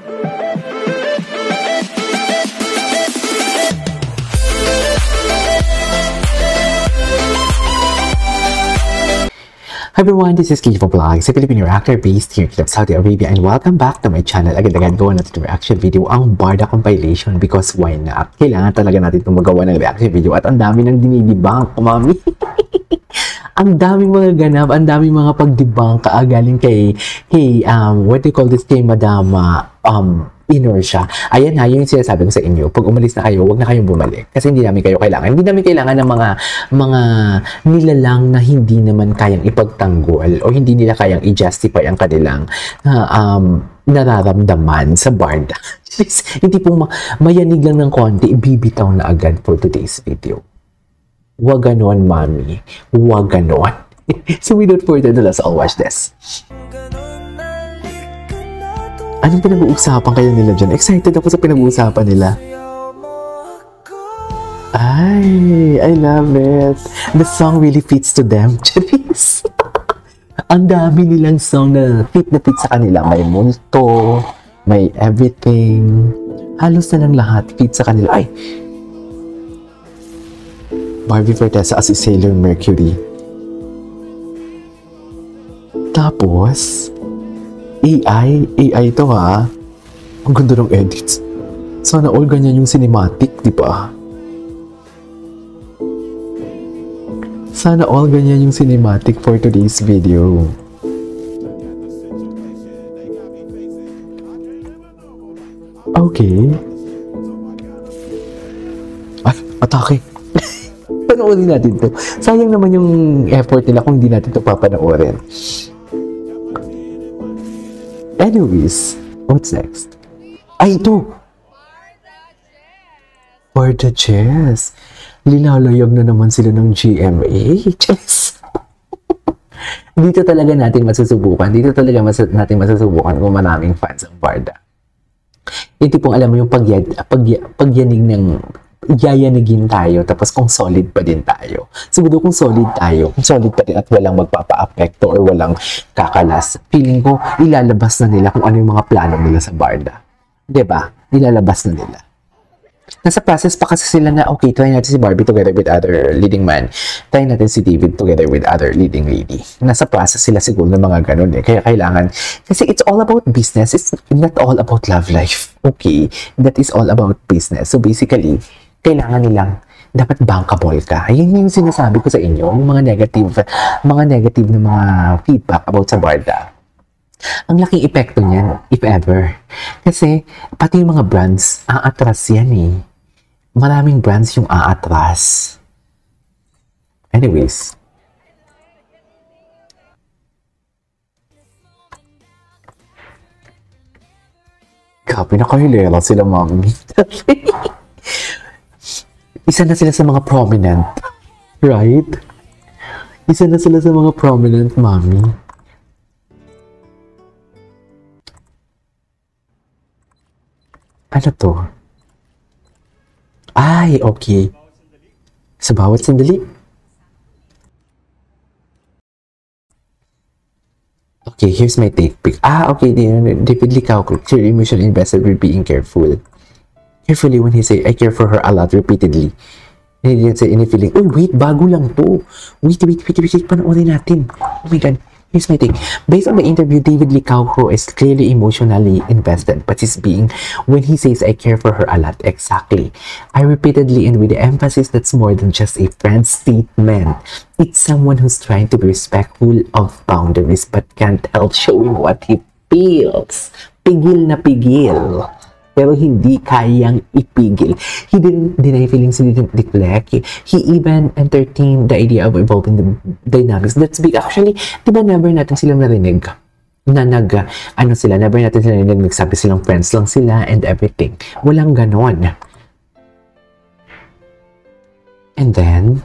Hi everyone, this is Kifa Vlogs, a Filipino actor based here in Saudi Arabia, and welcome back to my channel. Agad-agad gawa natin yung reaction video, ang Barda compilation, because why not? Kailangan talaga natin itong magawa ng reaction video at ang dami ng dinidibang, mami. Ang daming mga ganap, ang daming mga pagdibang galing kay what do you call this, kay Madam Inertia. Ayan na, yung sinasabi ko sa inyo, pag umalis na kayo, huwag na kayong bumalik. Kasi hindi namin kayo kailangan. Hindi namin kailangan ng mga nilalang na hindi naman kayang ipagtanggol o hindi nila kayang i-justify ang kanilang nararamdaman sa Barda. Hindi pong mayanig lang ng konti, ibibitaw na agad for today's video. Huwag ganon, mami. Huwag ganon. So without further ado, let's all watch this. Anong pinag-uusapan kayo nila dyan? Excited ako sa pinag-uusapan nila. Ay, I love it. The song really fits to them. Charis. Ang dami nilang song na fit sa kanila. May multo, may everything. Halos na lang lahat fit sa kanila. Ay! Barbie Fortesa as si Sailor Mercury. Tapos, AI to ha. Ang ganda ng edits. Sana all ganyan yung cinematic, di ba? Sana all ganyan yung cinematic for today's video. Okay. Ay, atake. Panoorin natin to. Sayang naman yung effort nila kung hindi natin to papanoorin. Anyways, what's next? Ay, ito! For the chess. Linalayag na naman sila ng GMA. Chess! Dito talaga natin masusubukan. Dito talaga natin masusubukan kung maraming fans ang Barda. Ito pong alam mo yung pagyanig ng yayanigin tayo, tapos kung solid pa din tayo. Siguro kung solid tayo, kung solid pa din at walang magpapa-apekto or walang kakalas, feeling ko, ilalabas na nila kung ano yung mga plano nila sa Barda. Diba? Ilalabas na nila. Nasa process pa kasi sila na, okay, try natin si Barbie together with other leading man. Try natin si David together with other leading lady. Nasa process sila siguro ng mga ganun eh. Kaya kailangan, kasi it's all about business. It's not all about love life. Okay? That is all about business. So basically, kailangan nilang dapat bankable ka. Yun yung sinasabi ko sa inyo, yung mga negative na mga feedback about sa Barda. Ang laking epekto niyan, if ever. Kasi, pati yung mga brands, aatras yan eh. Maraming brands yung aatras. Anyways. Grabe na kahilera sila, mami. Isa na sila sa mga prominent. Right? Isa na sila sa mga prominent, mami. Ano to? Ay, okay. Sa bawat sandali. Okay, here's my take. Okay. David Licao, clear emotional investor with being careful. Carefully when he say, I care for her a lot repeatedly. And he didn't say any feeling, oh wait, bago lang to. Wait, panoorin natin. Oh my God. Here's my take. Based on the interview, David Licao is clearly emotionally invested, but he's being, when he says, I care for her a lot, exactly. I repeatedly and with the emphasis that's more than just a friend statement. It's someone who's trying to be respectful of boundaries, but can't help showing what he feels. Pigil na pigil. Pero hindi kayang ipigil. He didn't deny feelings, he didn't deflect. He even entertained the idea of evolving the dynamics. That's big. Actually, di ba never natin silang narinig na never natin silang narinig, nagsabi silang friends lang sila and everything. Walang ganon. And then,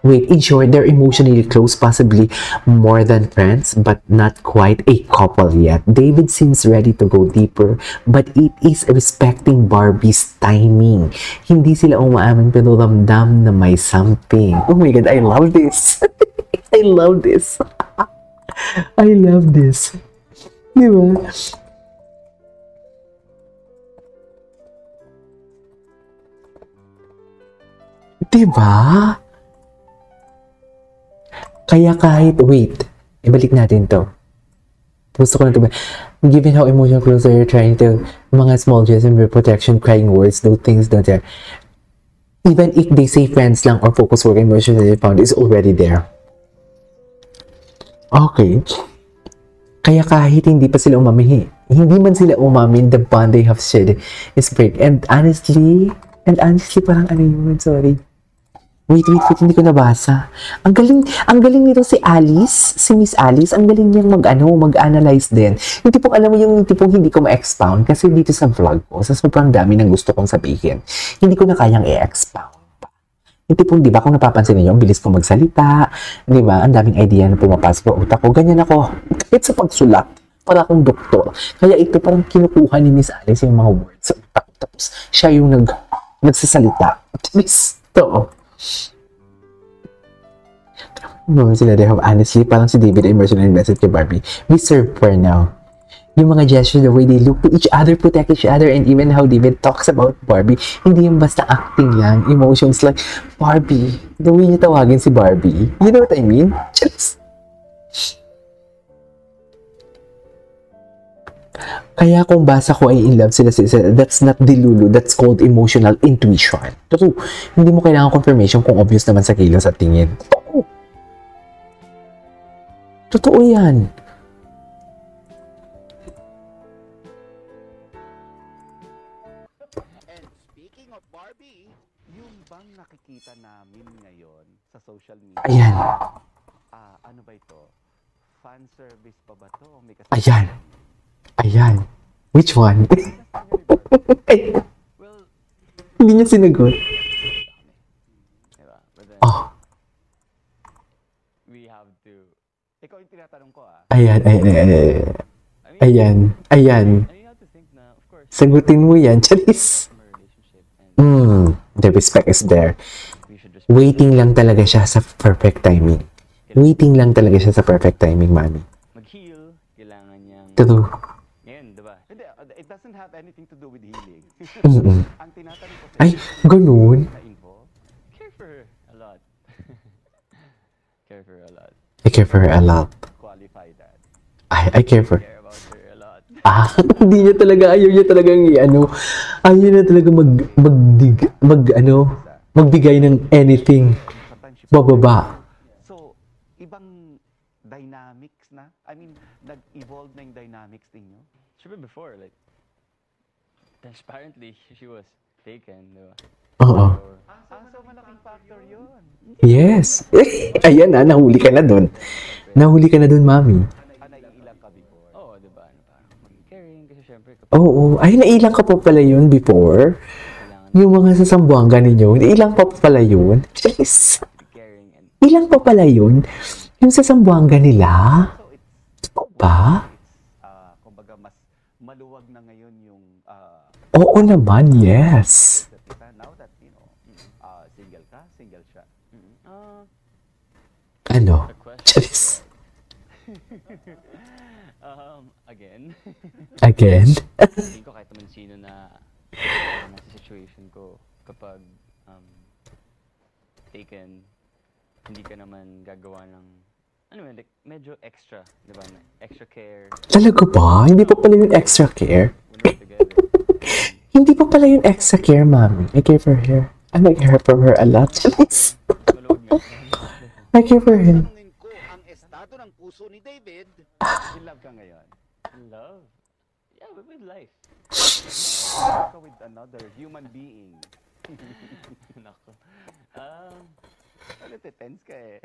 wait, in short, they're emotionally close, possibly more than friends, but not quite a couple yet. David seems ready to go deeper, but it is respecting Barbie's timing. Hindi sila umaamin pero ramdam na may something. Oh my God, I love this. I love this. I love this. Di ba? Di ba? Kaya kahit, wait, ibalik natin to. Gusto ko na ito ba? Given how emotional close you're trying to, mga small gesture and protection, crying words, those things don't there. Even if they say friends lang or focus work, emotion that they found is already there. Okay. Kaya kahit hindi pa sila umamin, hindi man sila umamin, the bond they have shared is break. And honestly, parang ano yun, sorry. Wait, hindi ko nabasa. Ang galing nito si Alice, si Miss Alice, ang galing niyang mag-analyze din. Yung tipong, alam mo yung tipong hindi ko ma-expound kasi dito sa vlog ko, sa sobrang dami ng gusto kong sabihin, hindi ko na kayang i-expound. Yung tipong, di ba, kung napapansin niyo, bilis ko magsalita, di ba, ang daming idea na pumapasok sa utak ko, ganyan ako, kahit sa pagsulat, para akong doktor. Kaya ito parang kinukuha ni Miss Alice yung mga words sa utak, tapos siya yung nagsasalita. At least, to. No, sila they have honestly, parang si David ay emotionally invested kay Barbie. We serve for now. Yung mga gestures, the way they look to each other, protect each other, and even how David talks about Barbie, hindi yung basta acting lang, emotions like, Barbie, the way niya tawagin si Barbie. You know what I mean? Just... Kaya kung basa ko ay in love sila, that's not delulu, that's called emotional intuition. Totoo, hindi mo kailangan confirmation kung obvious naman sa kilos at tingin. Totoo. Totoo yan. And speaking of Barbie, yung bang nakikita namin ngayon sa social media? Ayan. Ano ba ito? Fan service pa ba to? May Ayan. Ayan. Which one? Well, hindi niya sinagot. diba? But then, we have to... Ikaw yung tinatanong ko Ayan. And you have to think na, of course, Sagutin mo yan, Charis. from a relationship and The respect is there. we should respect Waiting lang talaga siya sa perfect timing. Waiting lang talaga siya sa perfect timing, mami. mag-heal, kailangan niyang... True. Ngayon, diba? Hindi, it doesn't have anything to do with healing. Ang tinatanong ko sa Ay, ganun. na info, care for her a lot. Care for her a lot. I care for her a lot. Qualify that. I care for her. Care about her a lot. Hindi niya talaga, ayaw niya talagang ayaw niya talaga magbigay ng anything. Sometimes she- Bababa. So, ibang dynamics na? I mean, nag-evolve na yung dynamics ninyo? Sure, before, like, transparently, she was taken, diba? Oo. So malaking factor yun. Yes. Ayan na, nahuli ka na dun. Nahuli ka na dun, mami. Naiilang ka before? Oo, diba? Parang maging caring, kasi syempre, kapag Oo. Ay, nailang ka pa pala yun before. kailangan Yung mga sa Sambuanga ninyo, nailang pa pala yun. Yes. caring and Ilang pa pala yun? Yung sa Sambuanga nila? so it's Totoo ba? kumbaga mas maluwag na ngayon yung Oo naman, yes. now that single siya. Ano? The question Charis. again, Again? tingin ko kahit naman sino na nasa situation ko kapag taken, hindi ka naman gagawa ng like medyo extra, di ba? Extra care Talaga ba? Hindi pa pala yung extra care? when we're together. Hindi pa pala yung extra care, mami. I care for her. I care for her a lot. Charis. Maluwag nga. I care for him. Tanungin ko ang estado ng puso ni David. In love ka ngayon? In love? Yeah, with life. Ka with another human being. Nako. Tense ka eh.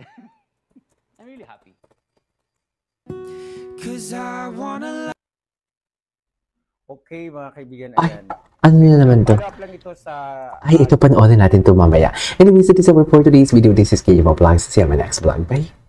I'm really happy. Okay, mga kaibigan, Ay, ayan. ano na naman to? Follow up lang ito sa... Ay, ito panoorin natin to mamaya. Anyways, that is our for today's video. This is Kayo Vlogs. See you on my next vlog. Bye!